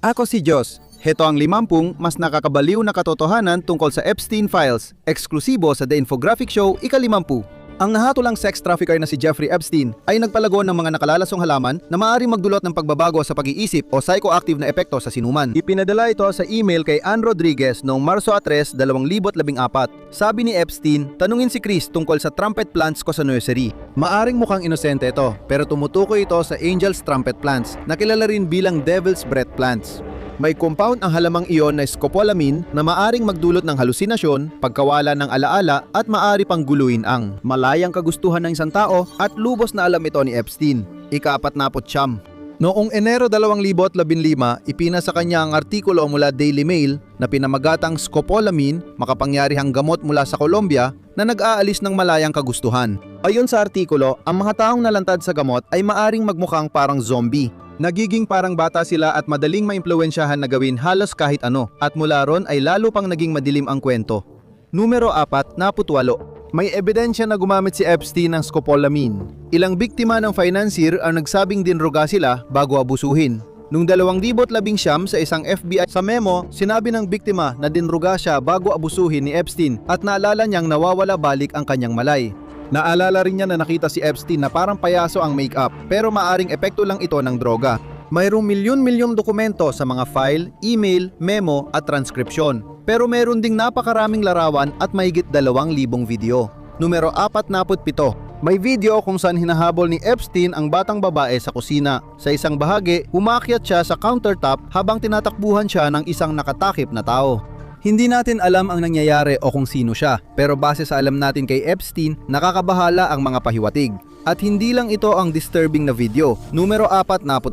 Ako si Jos. Heto ang 50 mas nakakabaliw na katotohanan tungkol sa Epstein Files, eksklusibo sa The Infographic Show ika-50. Ang nahatulang sex trafficker na si Jeffrey Epstein ay nagpalago ng mga nakalalasong halaman na maaaring magdulot ng pagbabago sa pag-iisip o psychoactive na epekto sa sinuman. Ipinadala ito sa email kay Ann Rodriguez noong Marso 3, 2014. Sabi ni Epstein, tanungin si Chris tungkol sa trumpet plants ko sa nursery. Maaring mukhang inosente ito, pero tumutukoy ito sa Angel's trumpet plants na kilala rin bilang Devil's breath plants. May compound ang halamang iyon na scopolamine na maaring magdulot ng halusinasyon, pagkawala ng alaala at maaari pang guluhin ang malayang kagustuhan ng isang tao at lubos na alam ito ni Epstein. Ika-49. Noong Enero 2015, ipinasa kanya ang artikulo mula Daily Mail na pinamagatang scopolamine, makapangyarihang gamot mula sa Colombia na nag-aalis ng malayang kagustuhan. Ayon sa artikulo, ang mga taong nalantad sa gamot ay maaring magmukhang parang zombie. Nagiging parang bata sila at madaling maimpluwensyahan na gawin halos kahit ano, at mula ron ay lalo pang naging madilim ang kwento. Numero 48, may ebidensya na gumamit si Epstein ng scopolamine. Ilang biktima ng financier ang nagsabing dinroga sila bago abusuhin. Noong 2019 sa isang FBI sa memo, sinabi ng biktima na dinroga siya bago abusuhin ni Epstein at naalala niyang nawawala balik ang kanyang malay. Naalala rin niya na nakita si Epstein na parang payaso ang makeup pero maaring epekto lang ito ng droga. Mayroong milyon-milyong dokumento sa mga file, email, memo at transkripsyon. Pero meron ding napakaraming larawan at mahigit 2,000 video. Numero 47. May video kung saan hinahabol ni Epstein ang batang babae sa kusina. Sa isang bahagi, umakyat siya sa countertop habang tinatakbuhan siya ng isang nakatakip na tao. Hindi natin alam ang nangyayari o kung sino siya, pero base sa alam natin kay Epstein, nakakabahala ang mga pahiwatig. At hindi lang ito ang disturbing na video. Numero 46.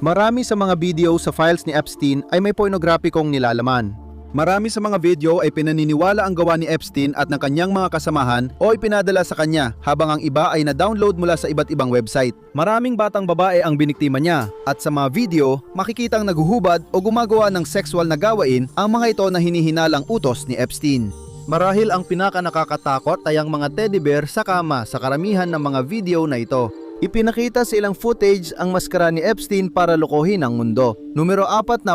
Marami sa mga video sa files ni Epstein ay may pornograpikong nilalaman. Marami sa mga video ay pinaniniwala ang gawa ni Epstein at ng kanyang mga kasamahan o ipinadala sa kanya, habang ang iba ay na-download mula sa iba't ibang website. Maraming batang babae ang biniktima niya, at sa mga video, makikitang naguhubad o gumagawa ng sexual na gawain ang mga ito na hinihinalang utos ni Epstein. Marahil ang pinaka nakakatakot ay ang mga teddy bear sa kama sa karamihan ng mga video na ito. Ipinakita sa ilang footage ang maskara ni Epstein para lokohin ang mundo. Numero 45.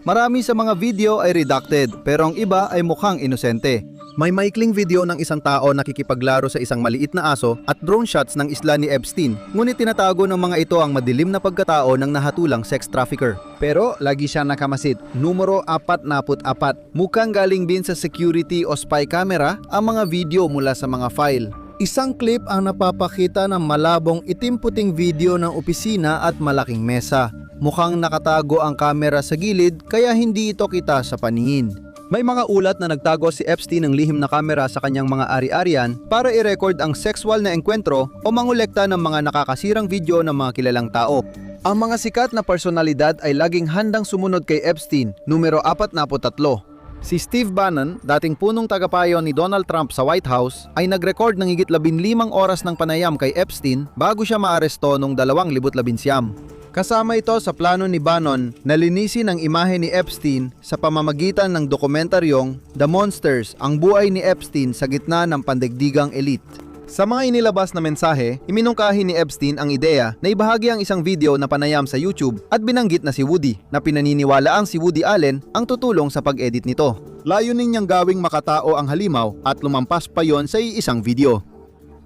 Marami sa mga video ay redacted, pero ang iba ay mukhang inosente. May maikling video ng isang tao nakikipaglaro sa isang maliit na aso at drone shots ng isla ni Epstein, ngunit tinatago ng mga ito ang madilim na pagkatao ng nahatulang sex trafficker. Pero lagi siya nakamasid. Numero 44. Mukhang galing din sa security o spy camera ang mga video mula sa mga file. Isang clip ang napapakita ng malabong itim-puting video ng opisina at malaking mesa. Mukhang nakatago ang kamera sa gilid kaya hindi ito kita sa paningin. May mga ulat na nagtago si Epstein ng lihim na kamera sa kanyang mga ari-arian para i-record ang sexual na engkwentro o mangolekta ng mga nakakasirang video ng mga kilalang tao. Ang mga sikat na personalidad ay laging handang sumunod kay Epstein. Numero 43. Si Steve Bannon, dating punong tagapayo ni Donald Trump sa White House, ay nag-record ng higit 15 oras ng panayam kay Epstein bago siya maaresto noong 2019. Kasama ito sa plano ni Bannon na linisin ang imahe ni Epstein sa pamamagitan ng dokumentaryong The Monsters, ang buhay ni Epstein sa gitna ng pandaigdigang elite. Sa mga inilabas na mensahe, iminungkahi ni Epstein ang ideya na ibahagi ang isang video na panayam sa YouTube at binanggit na si Woody, na pinaniniwalaang si Woody Allen ang tutulong sa pag-edit nito. Layunin niyang gawing makatao ang halimaw at lumampas pa yon sa isang video.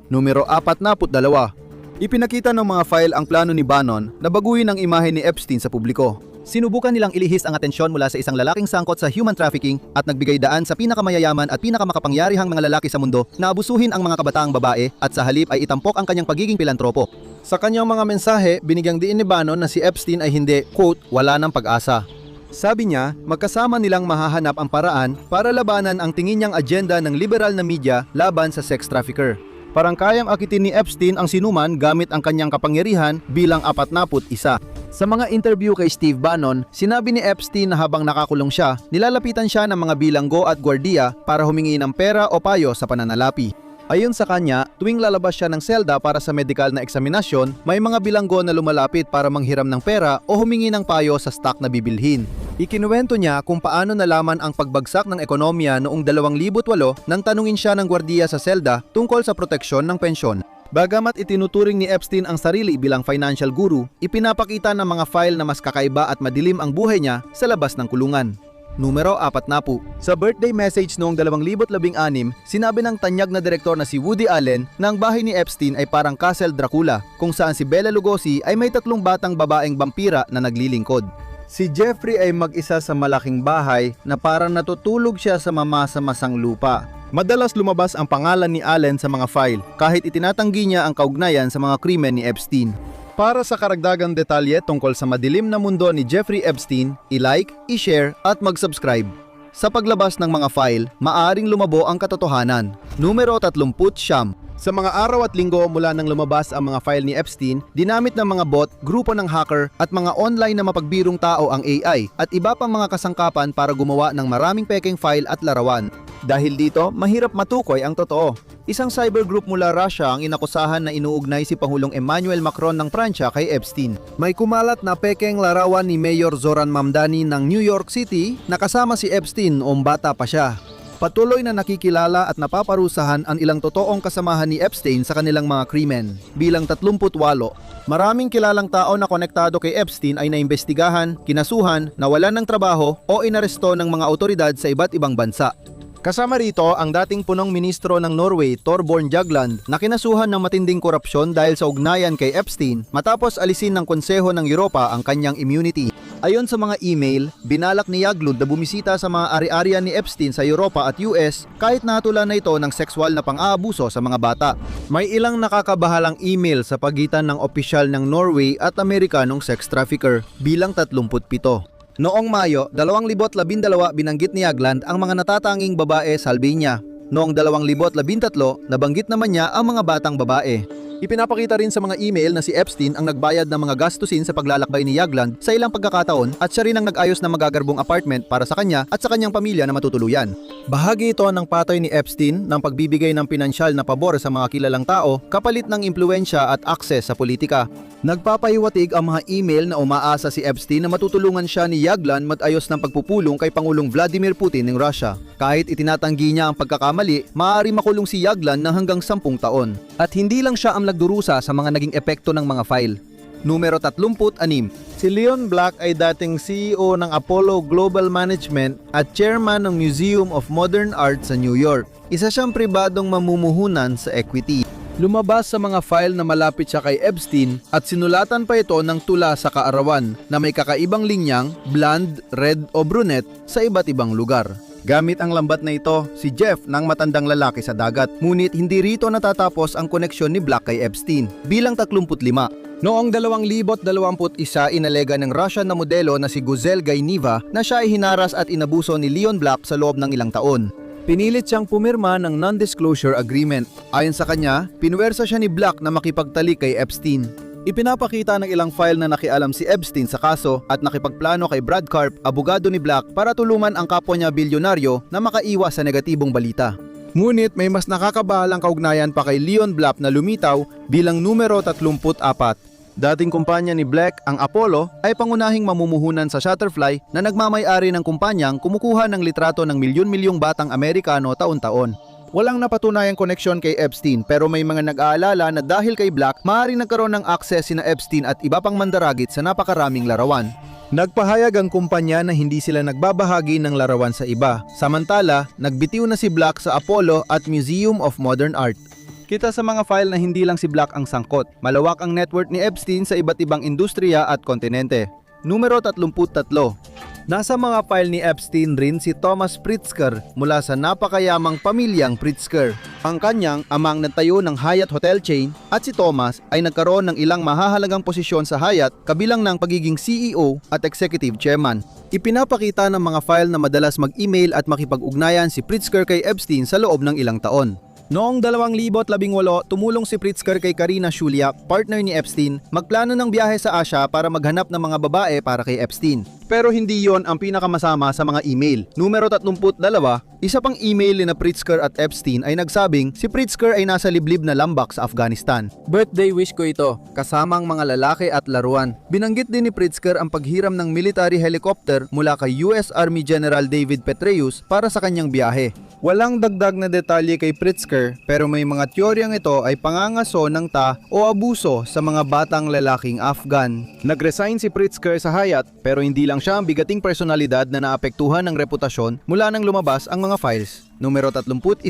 Numero 42. Ipinakita ng mga file ang plano ni Bannon na baguhin ang imahe ni Epstein sa publiko. Sinubukan nilang ilihis ang atensyon mula sa isang lalaking sangkot sa human trafficking at nagbigay daan sa pinakamayayaman at pinakamakapangyarihang mga lalaki sa mundo na abusuhin ang mga kabataang babae at sa halip ay itampok ang kanyang pagiging pilantropo. Sa kanyang mga mensahe, binigyang diin ni Bannon na si Epstein ay hindi, quote, wala ng pag-asa. Sabi niya, magkasama nilang mahahanap ang paraan para labanan ang tingin niyang agenda ng liberal na media laban sa sex trafficker. Parang kayang akitin ni Epstein ang sinuman gamit ang kanyang kapangyarihan bilang 41. Sa mga interview kay Steve Bannon, sinabi ni Epstein na habang nakakulong siya, nilalapitan siya ng mga bilanggo at gwardiya para humingi ng pera o payo sa pananalapi. Ayon sa kanya, tuwing lalabas siya ng selda para sa medikal na eksaminasyon, may mga bilanggo na lumalapit para manghiram ng pera o humingi ng payo sa stock na bibilhin. Ikinuwento niya kung paano nalaman ang pagbagsak ng ekonomiya noong 2008 nang tanungin siya ng gwardiya sa selda tungkol sa proteksyon ng pensyon. Bagamat itinuturing ni Epstein ang sarili bilang financial guru, ipinapakita ng mga file na mas kakaiba at madilim ang buhay niya sa labas ng kulungan. Numero 40. Sa birthday message noong 2016, sinabi ng tanyag na direktor na si Woody Allen na ang bahay ni Epstein ay parang Castle Dracula, kung saan si Bela Lugosi ay may 3 batang babaeng vampira na naglilingkod. Si Jeffrey ay mag-isa sa malaking bahay na parang natutulog siya sa mamasa-masang lupa. Madalas lumabas ang pangalan ni Allen sa mga file kahit itinatanggi niya ang kaugnayan sa mga krimen ni Epstein. Para sa karagdagang detalye tungkol sa madilim na mundo ni Jeffrey Epstein, i-like, i-share at mag-subscribe. Sa paglabas ng mga file, maaaring lumabo ang katotohanan. Numero 39. Sa mga araw at linggo mula nang lumabas ang mga file ni Epstein, dinamit ng mga bot, grupo ng hacker at mga online na mapagbirong tao ang AI at iba pang mga kasangkapan para gumawa ng maraming pekeng file at larawan. Dahil dito, mahirap matukoy ang totoo. Isang cyber group mula Russia ang inakusahan na inuugnay si Pangulong Emmanuel Macron ng Pransya kay Epstein. May kumalat na pekeng larawan ni Mayor Zoran Mamdani ng New York City na kasama si Epstein noong bata pa siya. Patuloy na nakikilala at napaparusahan ang ilang totoong kasamahan ni Epstein sa kanilang mga krimen. Bilang 38, maraming kilalang tao na konektado kay Epstein ay naimbestigahan, kinasuhan, nawalan ng trabaho o inaresto ng mga otoridad sa iba't ibang bansa. Kasama rito ang dating punong ministro ng Norway, Thorbjørn Jagland, na kinasuhan ng matinding korupsyon dahil sa ugnayan kay Epstein matapos alisin ng Konseho ng Europa ang kanyang immunity. Ayon sa mga email, binalak ni Jagland na bumisita sa mga ari-arian ni Epstein sa Europa at US kahit natulan na ito ng sexual na pang-aabuso sa mga bata. May ilang nakakabahalang email sa pagitan ng opisyal ng Norway at Amerikanong sex trafficker, bilang 37. Noong Mayo 2012, binanggit ni Jagland ang mga natatanging babae sa Albania. Noong 2013, nabanggit naman niya ang mga batang babae. Ipinapakita rin sa mga email na si Epstein ang nagbayad ng mga gastusin sa paglalakbay ni Jagland sa ilang pagkakataon at siya rin ang nag-ayos ng magagarbong apartment para sa kanya at sa kanyang pamilya na matutuluyan. Bahagi ito ng patoy ni Epstein ng pagbibigay ng pinansyal na pabor sa mga kilalang tao kapalit ng impluensya at akses sa politika. Nagpapahiwatig ang mga email na umaasa si Epstein na matutulungan siya ni Jagland mag-ayos ng pagpupulong kay Pangulong Vladimir Putin ng Russia. Kahit itinatanggi niya ang pagkakamali, maaari makulong si Jagland ng hanggang 10 taon. At hindi lang siya ang nagdurusa sa mga naging epekto ng mga file. Numero 36. Si Leon Black ay dating CEO ng Apollo Global Management at chairman ng Museum of Modern Art sa New York. Isa siyang pribadong mamumuhunan sa equity. Lumabas sa mga file na malapit siya kay Epstein at sinulatan pa ito ng tula sa kaarawan na may kakaibang linyang blonde, red o brunette sa iba't ibang lugar. Gamit ang lambat na ito, si Jeff ng matandang lalaki sa dagat. Ngunit hindi rito natatapos ang koneksyon ni Black kay Epstein, bilang 35. Noong 2021, inalega ng Russian na modelo na si Guzel Gainiva na siya ay hinaras at inabuso ni Leon Black sa loob ng ilang taon. Pinilit siyang pumirma ng non-disclosure agreement. Ayon sa kanya, pinuwersa siya ni Black na makipagtalik kay Epstein. Ipinapakita ng ilang file na nakialam si Epstein sa kaso at nakipagplano kay Brad Karp, abogado ni Black, para tulungan ang kapwa niya bilyonaryo na makaiwas sa negatibong balita. Ngunit may mas nakakabahalang kaugnayan pa kay Leon Black na lumitaw bilang numero 34. Dating kumpanya ni Black, ang Apollo, ay pangunahing mamumuhunan sa Shutterfly na nagmamay-ari ng kumpanyang kumukuha ng litrato ng milyon-milyong batang Amerikano taon-taon. Walang napatunayang koneksyon kay Epstein pero may mga nag-aalala na dahil kay Black, maaaring nagkaroon ng access sina Epstein at iba pang mandaragit sa napakaraming larawan. Nagpahayag ang kumpanya na hindi sila nagbabahagi ng larawan sa iba. Samantala, nagbitiw na si Black sa Apollo at Museum of Modern Art. Kita sa mga file na hindi lang si Black ang sangkot. Malawak ang network ni Epstein sa iba't ibang industriya at kontinente. Numero 33. Nasa mga file ni Epstein rin si Thomas Pritzker mula sa napakayamang pamilyang Pritzker. Ang kanyang amang nagtayo ng Hyatt Hotel Chain at si Thomas ay nagkaroon ng ilang mahahalagang posisyon sa Hyatt kabilang ng pagiging CEO at Executive Chairman. Ipinapakita ng mga file na madalas mag-email at makipag-ugnayan si Pritzker kay Epstein sa loob ng ilang taon. Noong 2018, tumulong si Pritzker kay Karina Shulia, partner ni Epstein, magplano ng biyahe sa Asia para maghanap ng mga babae para kay Epstein. Pero hindi yon ang pinakamasama sa mga email. Numero 32, Isa pang email ni na Pritzker at Epstein ay nagsabing si Pritzker ay nasa liblib na lambak sa Afghanistan. Birthday wish ko ito, kasamang mga lalaki at laruan. Binanggit din ni Pritzker ang paghiram ng military helicopter mula kay US Army General David Petraeus para sa kanyang biyahe. Walang dagdag na detalye kay Pritzker pero may mga teoryang ito ay pangangaso ng o abuso sa mga batang lalaking Afghan. Nag-resign si Pritzker sa Hayat pero hindi lang siya ang bigating personalidad na naapektuhan ng reputasyon mula nang lumabas ang mga files. Numero 31,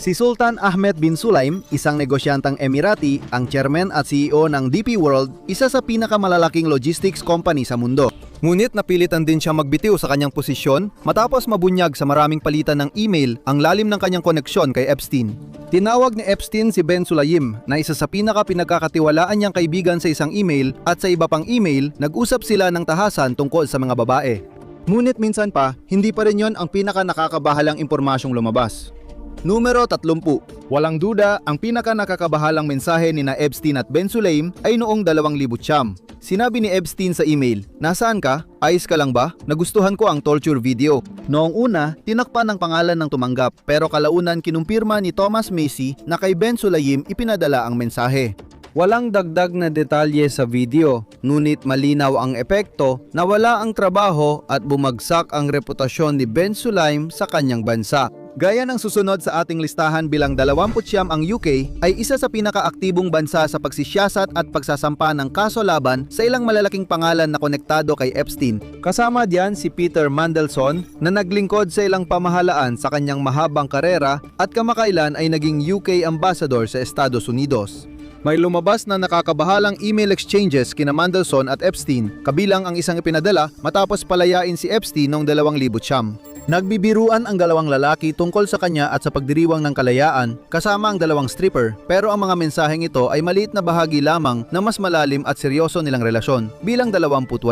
si Sultan Ahmed bin Sulaim, isang negosyantang Emirati, ang chairman at CEO ng DP World, isa sa pinakamalalaking logistics company sa mundo. Ngunit napilitan din siya magbitiw sa kanyang posisyon matapos mabunyag sa maraming palitan ng email ang lalim ng kanyang koneksyon kay Epstein. Tinawag ni Epstein si Ben Sulayem na isa sa pinaka-pinagkakatiwalaan niyang kaibigan sa isang email at sa iba pang email, nag-usap sila ng tahasan tungkol sa mga babae. Ngunit minsan pa, hindi pa rin yon ang pinaka-nakakabahalang impormasyong lumabas. Numero 30. Walang duda, ang pinaka-nakakabahalang mensahe ni na Epstein at Ben Sulaim ay noong 2009. Sinabi ni Epstein sa email, "Nasaan ka? Ayos ka lang ba? Nagustuhan ko ang torture video." Noong una, tinakpan ang pangalan ng tumanggap pero kalaunan kinumpirma ni Thomas Macy na kay Ben Sulaim ipinadala ang mensahe. Walang dagdag na detalye sa video, ngunit malinaw ang epekto na wala ang trabaho at bumagsak ang reputasyon ni Ben Sulaim sa kanyang bansa. Gaya ng susunod sa ating listahan bilang 29 ang UK ay isa sa pinakaaktibong bansa sa pagsisiyasat at pagsasampa ng kaso laban sa ilang malalaking pangalan na konektado kay Epstein. Kasama diyan si Peter Mandelson na naglingkod sa ilang pamahalaan sa kanyang mahabang karera at kamakailan ay naging UK ambassador sa Estados Unidos. May lumabas na nakakabahalang email exchanges kina Mandelson at Epstein, kabilang ang isang ipinadala matapos palayain si Epstein noong 2009. Nagbibiruan ang dalawang lalaki tungkol sa kanya at sa pagdiriwang ng kalayaan kasama ang dalawang stripper, pero ang mga mensaheng ito ay maliit na bahagi lamang na mas malalim at seryoso nilang relasyon, bilang 28.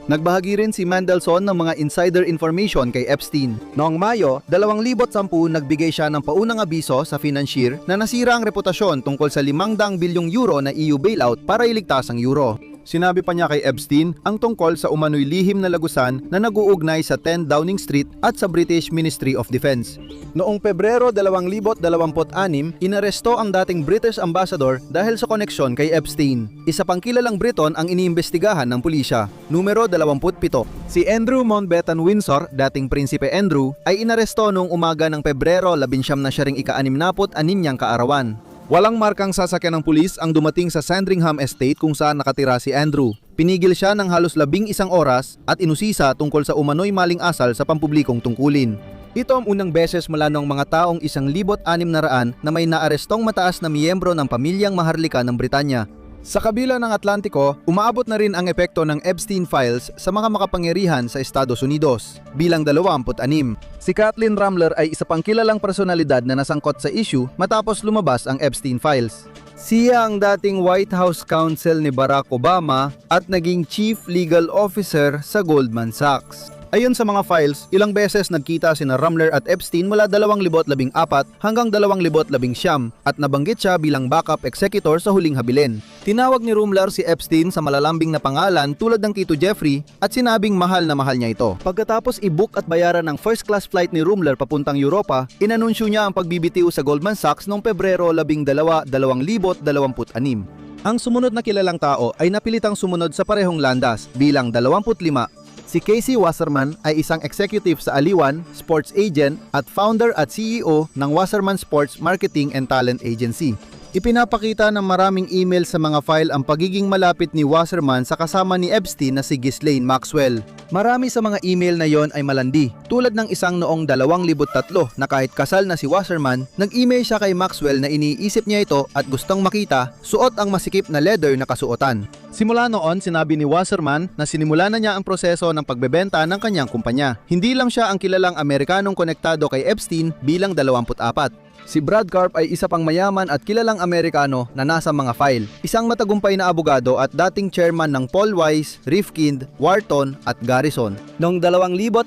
Nagbahagi rin si Mandelson ng mga insider information kay Epstein. Noong Mayo, 2010 nagbigay siya ng paunang abiso sa financier na nasira ang reputasyon tungkol sa 500 bilyong euro na EU bailout para iligtas ang euro. Sinabi pa niya kay Epstein ang tungkol sa umano'y lihim na lagusan na nag-uugnay sa 10 Downing Street at sa British Ministry of Defense. Noong Pebrero 2026, inaresto ang dating British ambassador dahil sa koneksyon kay Epstein. Isa pang kilalang Briton ang iniimbestigahan ng pulisya. Numero 27. Si Andrew Mountbatten Windsor, dating Prinsipe Andrew, ay inaresto noong umaga ng Pebrero 19 na siya ring ika-66 niyang kaarawan. Walang markang sasakyan ng pulis ang dumating sa Sandringham Estate kung saan nakatira si Andrew. Pinigil siya ng halos 11 oras at inusisa tungkol sa umano'y maling asal sa pampublikong tungkulin. Ito ang unang beses mula noong mga taong 1,600 na may naarestong mataas na miyembro ng pamilyang maharlika ng Britanya. Sa kabila ng Atlantiko, umaabot na rin ang epekto ng Epstein Files sa mga makapangyarihan sa Estados Unidos, bilang 26. Si Kathleen Ramler ay isa pang kilalang personalidad na nasangkot sa issue matapos lumabas ang Epstein Files. Siya ang dating White House counsel ni Barack Obama at naging Chief Legal Officer sa Goldman Sachs. Ayon sa mga files, ilang beses nagkita sina Ramler at Epstein mula 2014 hanggang 2019 at nabanggit siya bilang backup executor sa huling habilin. Tinawag ni Ramler si Epstein sa malalambing na pangalan tulad ng Tito Jeffrey at sinabing mahal na mahal niya ito. Pagkatapos i-book at bayaran ng first class flight ni Ramler papuntang Europa, inanunsyo niya ang pagbibitiw sa Goldman Sachs noong Pebrero 12, 2026. Ang sumunod na kilalang tao ay napilitang sumunod sa parehong landas bilang 25. Si Casey Wasserman ay isang executive sa Aliwan, sports agent at founder at CEO ng Wasserman Sports Marketing and Talent Agency. Ipinapakita ng maraming email sa mga file ang pagiging malapit ni Wasserman sa kasama ni Epstein na si Ghislaine Maxwell. Marami sa mga email na yon ay malandi, tulad ng isang noong 2003 na kahit kasal na si Wasserman, nag-email siya kay Maxwell na iniisip niya ito at gustong makita, suot ang masikip na leather na kasuotan. Simula noon, sinabi ni Wasserman na sinimula na niya ang proseso ng pagbebenta ng kanyang kumpanya. Hindi lang siya ang kilalang Amerikanong konektado kay Epstein bilang 24. Si Brad Karp ay isa pang mayaman at kilalang Amerikano na nasa mga file. Isang matagumpay na abogado at dating chairman ng Paul Weiss, Rifkind, Wharton at Garrison. Noong 2015,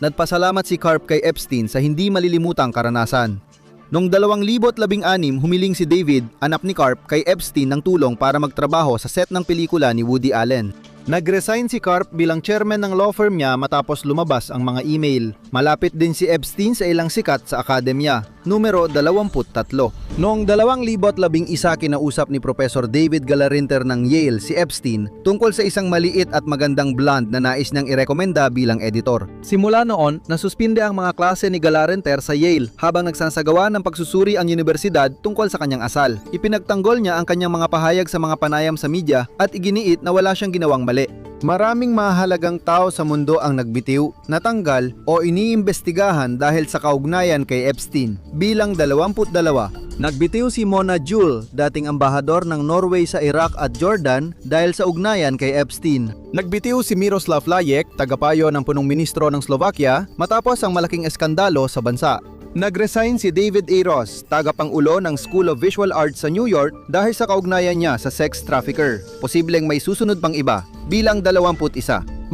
nagpasalamat si Karp kay Epstein sa hindi malilimutang karanasan. Noong 2016, humiling si David, anak ni Karp, kay Epstein ng tulong para magtrabaho sa set ng pelikula ni Woody Allen. Nag-resign si Karp bilang chairman ng law firm niya matapos lumabas ang mga email. Malapit din si Epstein sa ilang sikat sa akademya, numero 23. Noong 2011 kinausap ni Professor David Galarinter ng Yale si Epstein tungkol sa isang maliit at magandang blonde na nais niyang irekomenda bilang editor. Simula noon, nasuspinde ang mga klase ni Galarinter sa Yale habang nagsasagawa ng pagsusuri ang universidad tungkol sa kanyang asal. Ipinagtanggol niya ang kanyang mga pahayag sa mga panayam sa media at iginiit na wala siyang ginawang mali. Maraming mahalagang tao sa mundo ang nagbitiw, natanggal o iniimbestigahan dahil sa kaugnayan kay Epstein. Bilang 22, nagbitiw si Mona Juul, dating ambahador ng Norway sa Iraq at Jordan dahil sa ugnayan kay Epstein. Nagbitiw si Miroslav Lajcak, tagapayo ng punong ministro ng Slovakia, matapos ang malaking eskandalo sa bansa. Nag-resign si David A. Ross, tagapangulo ng School of Visual Arts sa New York dahil sa kaugnayan niya sa sex trafficker. Posibleng may susunod pang iba. Bilang 21.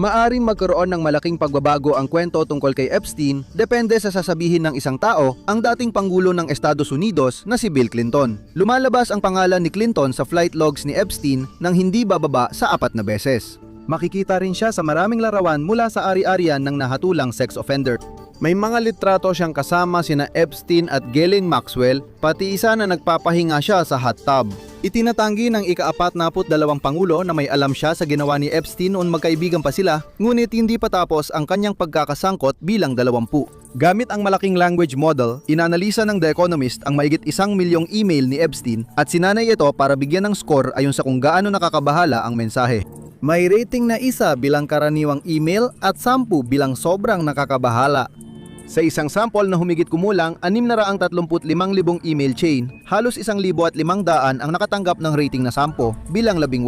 Maaring magkaroon ng malaking pagbabago ang kwento tungkol kay Epstein depende sa sasabihin ng isang tao, ang dating Pangulo ng Estados Unidos na si Bill Clinton. Lumalabas ang pangalan ni Clinton sa flight logs ni Epstein nang hindi bababa sa 4 na beses. Makikita rin siya sa maraming larawan mula sa ari-arian ng nahatulang sex offender. May mga litrato siyang kasama sina Epstein at Ghislaine Maxwell, pati isa na nagpapahinga siya sa hot tub. Itinatanggi ng ika-42 Pangulo na may alam siya sa ginawa ni Epstein noon magkaibigan pa sila, ngunit hindi pa tapos ang kanyang pagkakasangkot bilang 20. Gamit ang malaking language model, inanalisa ng The Economist ang mahigit 1 milyong email ni Epstein at sinanay ito para bigyan ng score ayon sa kung gaano nakakabahala ang mensahe. May rating na 1 bilang karaniwang email at 10 bilang sobrang nakakabahala. Sa isang sample na humigit kumulang 635,000 email chain, halos 1,500 ang nakatanggap ng rating na 10 bilang 18.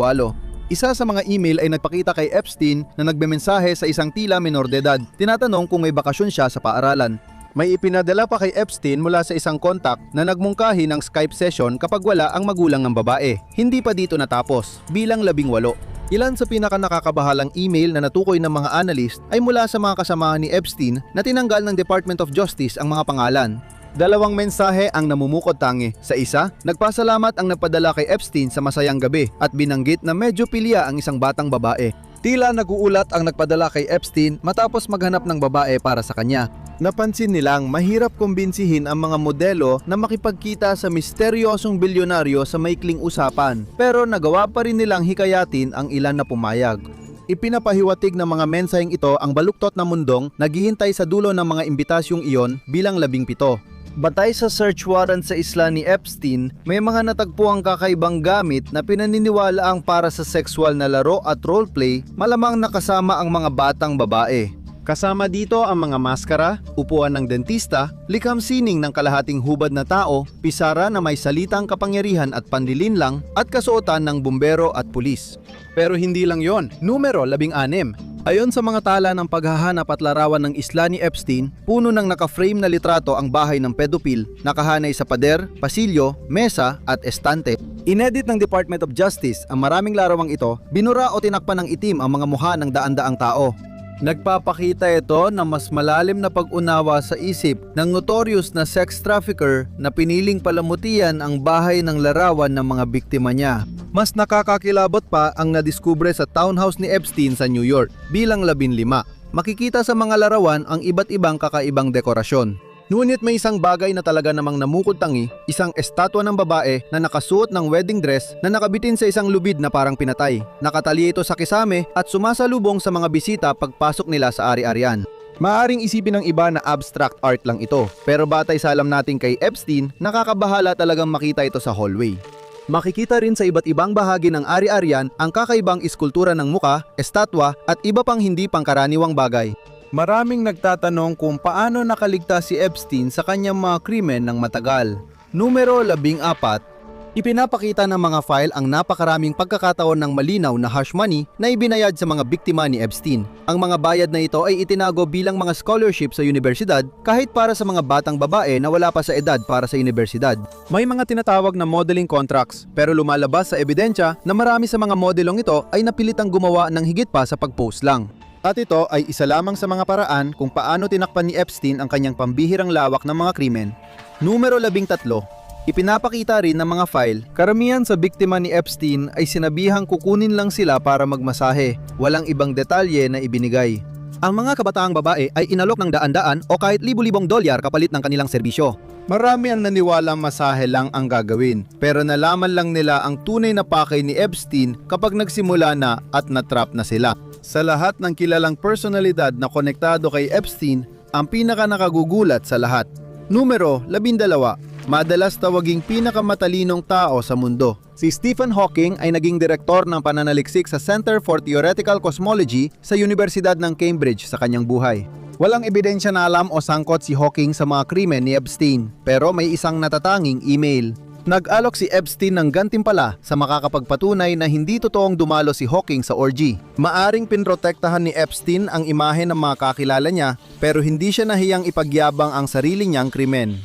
Isa sa mga email ay nagpakita kay Epstein na nagbemensahe sa isang tila menor de edad. Tinatanong kung may bakasyon siya sa paaralan. May ipinadala pa kay Epstein mula sa isang kontak na nagmungkahi ng Skype session kapag wala ang magulang ng babae. Hindi pa dito natapos, bilang 18. Ilan sa pinaka-nakakabahalang email na natukoy ng mga analyst ay mula sa mga kasamahan ni Epstein na tinanggal ng Department of Justice ang mga pangalan. 2 mensahe ang namumukod tangi. Sa isa, nagpasalamat ang nagpadala kay Epstein sa masayang gabi at binanggit na medyo pilya ang isang batang babae. Tila naguulat ang nagpadala kay Epstein matapos maghanap ng babae para sa kanya. Napansin nilang mahirap kumbinsihin ang mga modelo na makipagkita sa misteryosong bilyonaryo sa maikling usapan, pero nagawa pa rin nilang hikayatin ang ilan na pumayag. Ipinapahiwatig ng mga mensaheng ito ang baluktot na mundong naghihintay sa dulo ng mga imbitasyong iyon bilang 17. Batay sa search warrant sa isla ni Epstein, may mga natagpuang kakaibang gamit na pinaniniwalaang para sa sexual na laro at roleplay, malamang nakasama ang mga batang babae. Kasama dito ang mga maskara, upuan ng dentista, likham sining ng kalahating hubad na tao, pisara na may salitang kapangyarihan at panlilinlang, at kasuotan ng bumbero at pulis. Pero hindi lang yon, numero 16. Ayon sa mga tala ng paghahanap at larawan ng isla ni Epstein, puno ng naka-frame na litrato ang bahay ng pedopil, nakahanay sa pader, pasilyo, mesa at estante. Inedit ng Department of Justice ang maraming larawang ito, binura o tinakpan ng itim ang mga mukha ng daan-daang tao. Nagpapakita ito ng mas malalim na pag-unawa sa isip ng notorious na sex trafficker na piniling palamutian ang bahay ng larawan ng mga biktima niya. Mas nakakakilabot pa ang nadiskubre sa townhouse ni Epstein sa New York bilang 15. Makikita sa mga larawan ang iba't ibang kakaibang dekorasyon. Ngunit may isang bagay na talaga namang namukod tangi, isang estatwa ng babae na nakasuot ng wedding dress na nakabitin sa isang lubid na parang pinatay. Nakatali ito sa kisame at sumasalubong sa mga bisita pagpasok nila sa ari-arian. Maaring isipin ng iba na abstract art lang ito, pero batay sa alam natin kay Epstein, nakakabahala talagang makita ito sa hallway. Makikita rin sa iba't ibang bahagi ng ari-arian ang kakaibang iskultura ng muka, estatwa at iba pang hindi pangkaraniwang bagay. Maraming nagtatanong kung paano nakaligtas si Epstein sa kanyang mga krimen ng matagal. Numero 14. Ipinapakita ng mga file ang napakaraming pagkakataon ng malinaw na hush money na ibinayad sa mga biktima ni Epstein. Ang mga bayad na ito ay itinago bilang mga scholarship sa universidad kahit para sa mga batang babae na wala pa sa edad para sa universidad. May mga tinatawag na modeling contracts, pero lumalabas sa ebidensya na marami sa mga modelong ito ay napilitang gumawa ng higit pa sa pag-post lang. At ito ay isa lamang sa mga paraan kung paano tinakpan ni Epstein ang kanyang pambihirang lawak ng mga krimen. Numero 13. Ipinapakita rin ng mga file, karamihan sa biktima ni Epstein ay sinabihang kukunin lang sila para magmasahe, walang ibang detalye na ibinigay. Ang mga kabataang babae ay inalok ng daan-daan o kahit libu-libong dolyar kapalit ng kanilang serbisyo. Marami ang naniwalang masahe lang ang gagawin, pero nalaman lang nila ang tunay na pakay ni Epstein kapag nagsimula na at natrap na sila. Sa lahat ng kilalang personalidad na konektado kay Epstein, ang pinaka nakagugulat sa lahat. Numero 12, madalas tawaging pinakamatalinong tao sa mundo. Si Stephen Hawking ay naging direktor ng pananaliksik sa Center for Theoretical Cosmology sa Universidad ng Cambridge sa kanyang buhay. Walang ebidensya na alam o sangkot si Hawking sa mga krimen ni Epstein, pero may isang natatanging email. Nag-alok si Epstein ng gantimpala sa makakapagpatunay na hindi totoong dumalo si Hawking sa orgy. Maaring pinrotektahan ni Epstein ang imahe ng mga kakilala niya, pero hindi siya nahiyang ipagyabang ang sarili niyang krimen.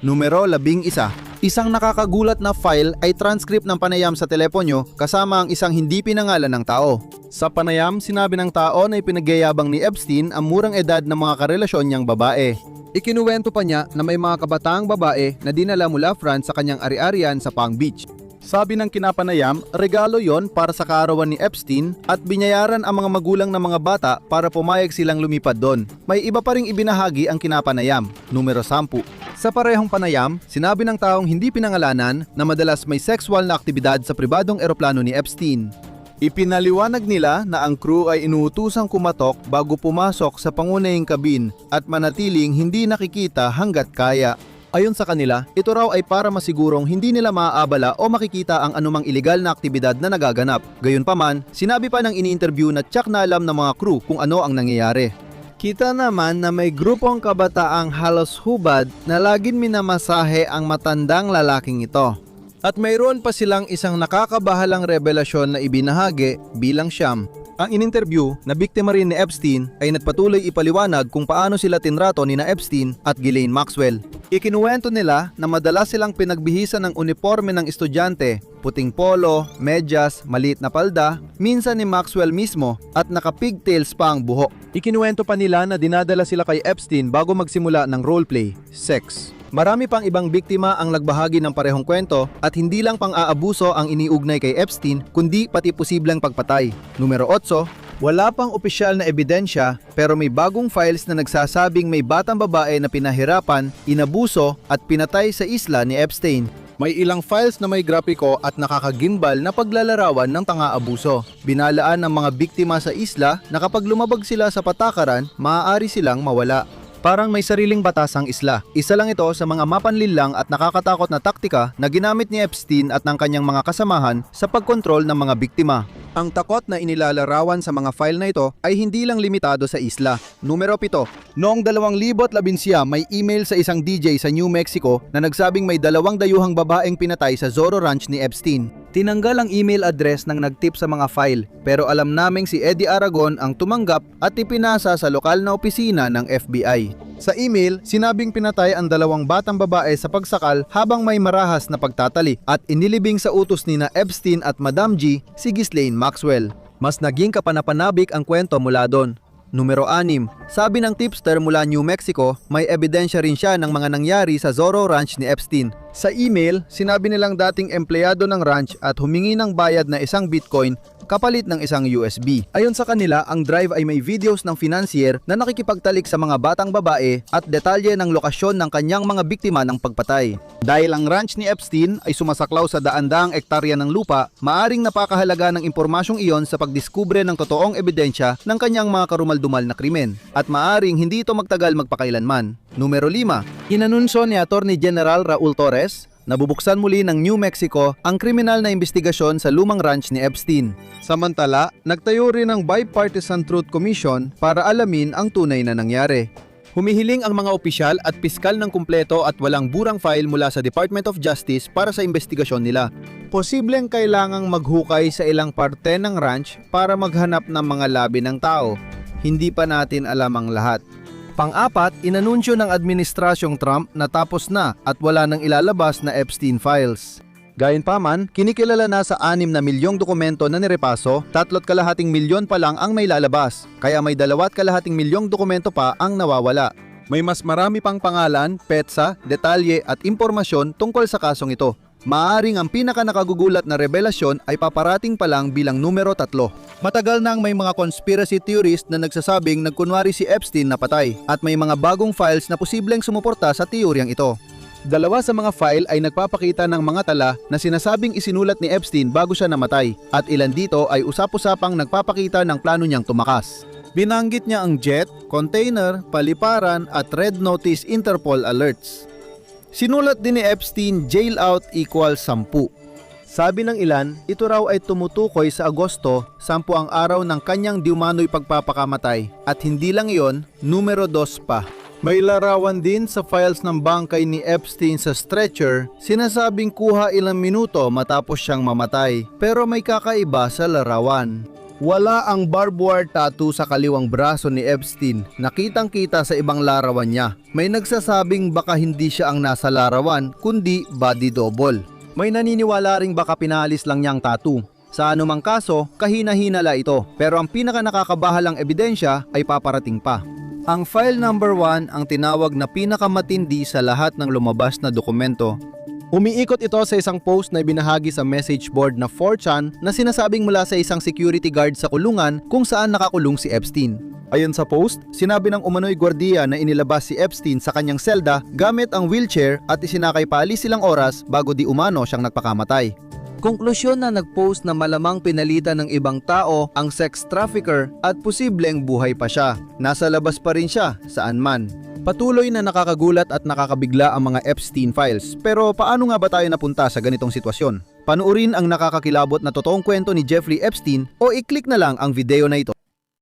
Numero 11. Isang nakakagulat na file ay transcript ng panayam sa teleponyo kasama ang isang hindi pinangalan ng tao. Sa panayam, sinabi ng tao na ipinagyayabang ni Epstein ang murang edad ng mga karelasyon niyang babae. Ikinuwento pa niya na may mga kabataang babae na dinala mula France sa kanyang ari-arian sa Palm Beach. Sabi ng kinapanayam, regalo yon para sa kaarawan ni Epstein at binayaran ang mga magulang ng mga bata para pumayag silang lumipad doon. May iba pa ring ibinahagi ang kinapanayam. Numero 10. Sa parehong panayam, sinabi ng taong hindi pinangalanan na madalas may sexual na aktibidad sa pribadong eroplano ni Epstein. Ipinaliwanag nila na ang crew ay inuutusang kumatok bago pumasok sa pangunahing kabin at manatiling hindi nakikita hanggat kaya. Ayon sa kanila, ito raw ay para masigurong hindi nila maaabala o makikita ang anumang ilegal na aktibidad na nagaganap. Gayunpaman, sinabi pa ng ini-interview na tsak na alam ng mga crew kung ano ang nangyayari. Kita naman na may grupong kabataang halos hubad na laging minamasahe ang matandang lalaking ito. At mayroon pa silang isang nakakabahalang revelasyon na ibinahagi bilang siyam. Ang in-interview na biktima rin ni Epstein ay nagpatuloy ipaliwanag kung paano sila tinrato ni na Epstein at Ghislaine Maxwell. Ikinuwento nila na madalas silang pinagbihisan ng uniforme ng estudyante, puting polo, medyas, maliit na palda, minsan ni Maxwell mismo at naka-pigtails pa ang buhok. Ikinuwento pa nila na dinadala sila kay Epstein bago magsimula ng roleplay, sex. Marami pang ibang biktima ang nagbahagi ng parehong kwento at hindi lang pang-aabuso ang iniugnay kay Epstein kundi pati posibleng pagpatay. Numero 8, wala pang opisyal na ebidensya pero may bagong files na nagsasabing may batang babae na pinahirapan, inabuso at pinatay sa isla ni Epstein. May ilang files na may grapiko at nakakagimbal na paglalarawan ng tanga-abuso. Binalaan ng mga biktima sa isla na kapag lumabag sila sa patakaran, maaari silang mawala. Parang may sariling batas ang isla. Isa lang ito sa mga mapanlinlang at nakakatakot na taktika na ginamit ni Epstein at ng kanyang mga kasamahan sa pagkontrol ng mga biktima. Ang takot na inilalarawan sa mga file na ito ay hindi lang limitado sa isla. Numero 7. Noong 2011 may email sa isang DJ sa New Mexico na nagsabing may 2 dayuhang babaeng pinatay sa Zorro Ranch ni Epstein. Tinanggal ang email address ng nagtip sa mga file, pero alam naming si Eddie Aragon ang tumanggap at ipinasa sa lokal na opisina ng FBI. Sa email, sinabing pinatay ang 2 batang babae sa pagsakal habang may marahas na pagtatali at inilibing sa utos ni na Epstein at Madam G si Ghislaine Maxwell. Mas naging kapanapanabik ang kwento mula doon. Numero 6. Sabi ng tipster mula New Mexico, may ebidensya rin siya ng mga nangyari sa Zorro Ranch ni Epstein. Sa email, sinabi nilang dating empleyado ng ranch at humingi ng bayad na isang Bitcoin kapalit ng isang USB. Ayon sa kanila, ang drive ay may videos ng financier na nakikipagtalik sa mga batang babae at detalye ng lokasyon ng kanyang mga biktima ng pagpatay. Dahil ang ranch ni Epstein ay sumasaklaw sa daan-daang ektarya ng lupa, maaring napakahalaga ng impormasyong iyon sa pagdiskubre ng totoong ebidensya ng kanyang mga karumaldumal na krimen. At maaring hindi ito magtagal magpakailanman. Numero 5. Inanunsyo ni Attorney General Raul Torres na bubuksan muli ng New Mexico ang kriminal na investigasyon sa lumang ranch ni Epstein. Samantala, nagtayo rin ng Bipartisan Truth Commission para alamin ang tunay na nangyari. Humihiling ang mga opisyal at piskal ng kumpleto at walang burang file mula sa Department of Justice para sa investigasyon nila. Posibleng kailangang maghukay sa ilang parte ng ranch para maghanap ng mga labi ng tao. Hindi pa natin alam ang lahat. Pang-apat, inanunsyo ng Administrasyong Trump na tapos na at wala nang ilalabas na Epstein files. Gayunpaman, kinikilala na sa 6 na milyong dokumento na nirepaso, 3.2 milyon pa lang ang may lalabas, kaya may 2.2 milyong dokumento pa ang nawawala. May mas marami pang pangalan, petsa, detalye at impormasyon tungkol sa kasong ito. Maaring ang pinaka-nakagugulat na revelasyon ay paparating pa lang bilang numero 3. Matagal nang may mga conspiracy theorist na nagsasabing nagkunwari si Epstein na patay at may mga bagong files na posibleng sumuporta sa teoryang ito. Dalawa sa mga file ay nagpapakita ng mga tala na sinasabing isinulat ni Epstein bago siya namatay at ilan dito ay usap-usapang nagpapakita ng plano niyang tumakas. Binanggit niya ang jet, container, paliparan at red notice Interpol alerts. Sinulat din ni Epstein jail out equals 10. Sabi ng ilan, ito raw ay tumutukoy sa Agosto, 10 ang araw ng kanyang diumano'y pagpapakamatay at hindi lang iyon, numero 2 pa. May larawan din sa files ng bangkay ni Epstein sa stretcher, sinasabing kuha ilang minuto matapos siyang mamatay, pero may kakaiba sa larawan. Wala ang barbed wire tattoo sa kaliwang braso ni Epstein, nakitang-kita sa ibang larawan niya. May nagsasabing baka hindi siya ang nasa larawan, kundi body double. May naniniwala ring baka pinalis lang niyang tattoo. Sa anumang kaso, kahina-hinala ito, pero ang pinaka-nakakabahalang ebidensya ay paparating pa. Ang file number 1 ang tinawag na pinakamatindi sa lahat ng lumabas na dokumento. Umiikot ito sa isang post na ibinahagi sa message board na 4chan na sinasabing mula sa isang security guard sa kulungan kung saan nakakulong si Epstein. Ayon sa post, sinabi ng umano'y gwardiya na inilabas si Epstein sa kanyang selda gamit ang wheelchair at isinakay pa alis silang oras bago di umano siyang nagpakamatay. Konklusyon na nagpost na malamang pinalitan ng ibang tao ang sex trafficker at posibleng buhay pa siya. Nasa labas pa rin siya saan man. Patuloy na nakakagulat at nakakabigla ang mga Epstein files. Pero paano nga ba tayo napunta sa ganitong sitwasyon? Panuorin ang nakakakilabot na totoong kwento ni Jeffrey Epstein o i-click na lang ang video na ito.